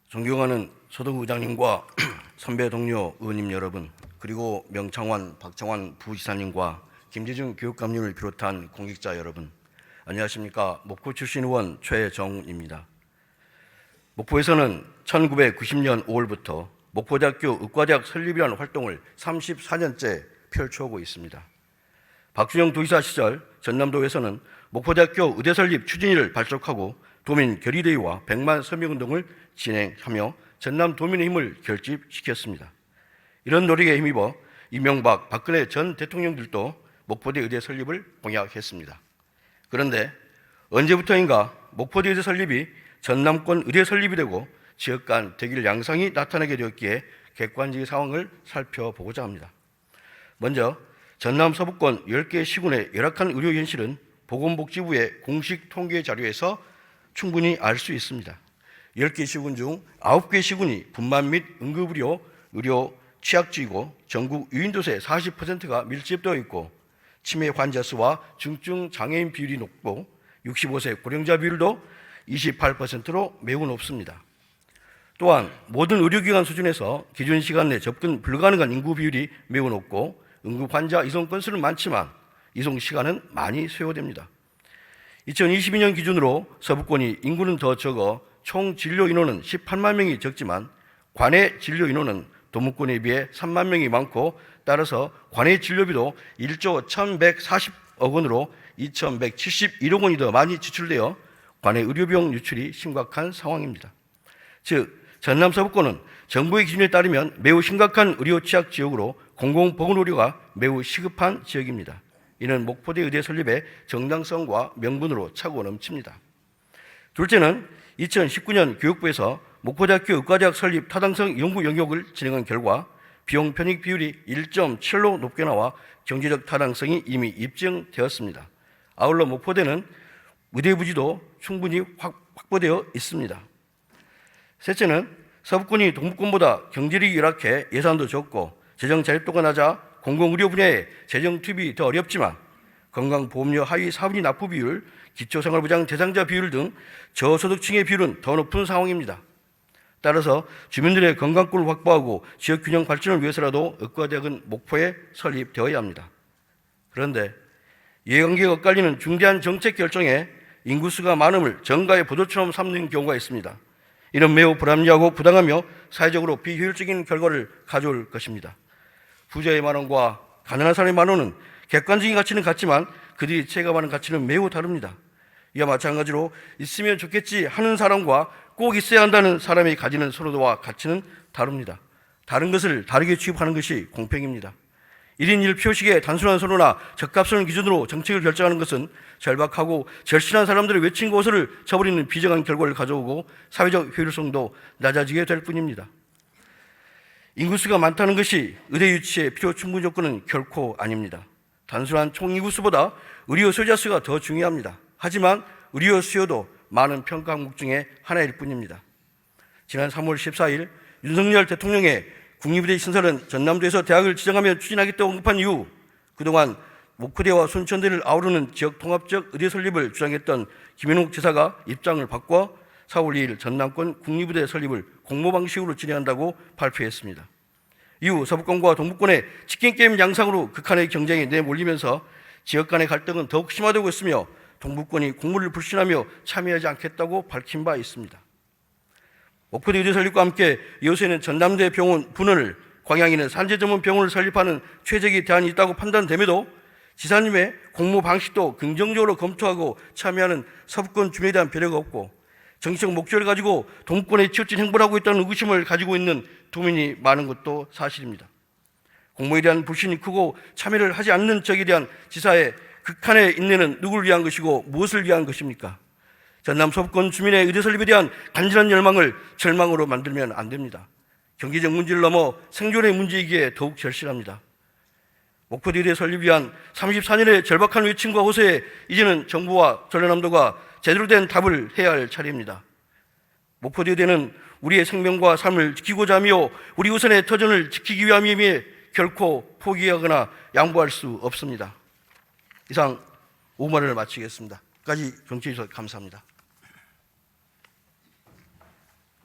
존경하는 소동 의장님과 선배 동료 의원님 여러분, 그리고 명창환, 박창환 부지사님과 김재중 교육감님을 비롯한 공직자 여러분, 안녕하십니까. 목포 출신 의원 최정훈입니다. 목포에서는 1990년 5월부터 목포대학교 의과대학 설립이라는 활동을 34년째 펼쳐오고 있습니다. 박준영 도지사 시절 전남도에서는 목포대학교 의대 설립 추진위를 발족하고 도민 결의대회와 100만 서명운동을 진행하며 전남 도민의 힘을 결집시켰습니다. 이런 노력에 힘입어 이명박, 박근혜 전 대통령들도 목포대 의대 설립을 공약했습니다. 그런데 언제부터인가 목포대 의대 설립이 전남권 의대 설립이 되고 지역 간 대결 양상이 나타나게 되었기에 객관적인 상황을 살펴보고자 합니다. 먼저 전남 서부권 10개 시군의 열악한 의료 현실은 보건복지부의 공식 통계 자료에서 충분히 알 수 있습니다. 10개 시군 중 9개 시군이 분만 및 응급의료, 의료 취약지이고 전국 유인도수의 40%가 밀집되어 있고 치매 환자 수와 중증 장애인 비율이 높고 65세 고령자 비율도 28%로 매우 높습니다. 또한 모든 의료기관 수준에서 기준 시간 내 접근 불가능한 인구 비율이 매우 높고 응급 환자 이송 건수는 많지만 이송 시간은 많이 소요됩니다. 2022년 기준으로 서부권이 인구는 더 적어 총 진료 인원은 18만 명이 적지만 관내 진료 인원은 도문권에 비해 3만 명이 많고 따라서 관내 진료비도 1조 1,140억 원으로 2,171억 원이 더 많이 지출되어 관내 의료비용 유출이 심각한 상황입니다. 즉 전남 서부권은 정부의 기준에 따르면 매우 심각한 의료 취약 지역으로 공공보건의료가 매우 시급한 지역입니다. 이는 목포대 의대 설립의 정당성과 명분으로 차고 넘칩니다. 둘째는 2019년 교육부에서 목포대학교 의과대학 설립 타당성 연구 영역을 진행한 결과 비용 편익 비율이 1.7로 높게 나와 경제적 타당성이 이미 입증되었습니다. 아울러 목포대는 의대 부지도 충분히 확보되어 있습니다. 셋째는 서부권이 동부권보다 경제력이 열악해 예산도 적고 재정 자립도가 낮아 공공의료 분야의 재정 투입이 더 어렵지만 건강보험료 하위 4분위 납부 비율, 기초생활보장 대상자 비율 등 저소득층의 비율은 더 높은 상황입니다. 따라서 주민들의 건강권을 확보하고 지역균형 발전을 위해서라도 의과대학은 목포에 설립되어야 합니다. 그런데 이해관계가 엇갈리는 중대한 정책 결정에 인구수가 많음을 정가의 보도처럼 삼는 경우가 있습니다. 이는 매우 불합리하고 부당하며 사회적으로 비효율적인 결과를 가져올 것입니다. 부자의 만원과 가난한 사람의 만원은 객관적인 가치는 같지만 그들이 체감하는 가치는 매우 다릅니다. 이와 마찬가지로 있으면 좋겠지 하는 사람과 꼭 있어야 한다는 사람이 가지는 선호도와 가치는 다릅니다. 다른 것을 다르게 취급하는 것이 공평입니다. 1인 1표식의 단순한 선호나 적합성을 기준으로 정책을 결정하는 것은 절박하고 절실한 사람들의 외친 고소를 저버리는 비정한 결과를 가져오고 사회적 효율성도 낮아지게 될 뿐입니다. 인구수가 많다는 것이 의대 유치의 필요 충분 조건은 결코 아닙니다. 단순한 총인구수보다 의료 소유자 수가 더 중요합니다. 하지만 의료 수요도 많은 평가 항목 중에 하나일 뿐입니다. 지난 3월 14일 윤석열 대통령의 국립의대 신설은 전남도에서 대학을 지정하며 추진하겠다고 언급한 이후 그동안 목포대와 순천대를 아우르는 지역 통합적 의대 설립을 주장했던 김현욱 지사가 입장을 바꿔 4월 2일 전남권 국립의대 설립을 공모 방식으로 진행한다고 발표했습니다. 이후 서부권과 동부권의 치킨게임 양상으로 극한의 경쟁이 내몰리면서 지역 간의 갈등은 더욱 심화되고 있으며 동부권이 공모를 불신하며 참여하지 않겠다고 밝힌 바 있습니다. 목포대 의대 설립과 함께 이곳에는 전남대 병원 분원을, 광양에는 산재 전문 병원을 설립하는 최적의 대안이 있다고 판단됨에도 지사님의 공모 방식도 긍정적으로 검토하고 참여하는 서부권 주민에 대한 배려가 없고 정치적 목적을 가지고 동부권에 치우친 행보를 하고 있다는 의구심을 가지고 있는 도민이 많은 것도 사실입니다. 공모에 대한 불신이 크고 참여를 하지 않는 적에 대한 지사의 극한의 인내는 누구를 위한 것이고 무엇을 위한 것입니까? 전남 서부권 주민의 의대 설립에 대한 간절한 열망을 절망으로 만들면 안 됩니다. 경제적 문제를 넘어 생존의 문제이기에 더욱 절실합니다. 목포대 의대 설립 위한 34년의 절박한 외침과 호소에 이제는 정부와 전라남도가 제대로 된 답을 해야 할 차례입니다. 목포대 의대는 우리의 생명과 삶을 지키고자 하며 우리 우선의 터전을 지키기 위함이기에 결코 포기하거나 양보할 수 없습니다. 이상 5말을 마치겠습니다. 끝까지 경청해 주셔서 감사합니다.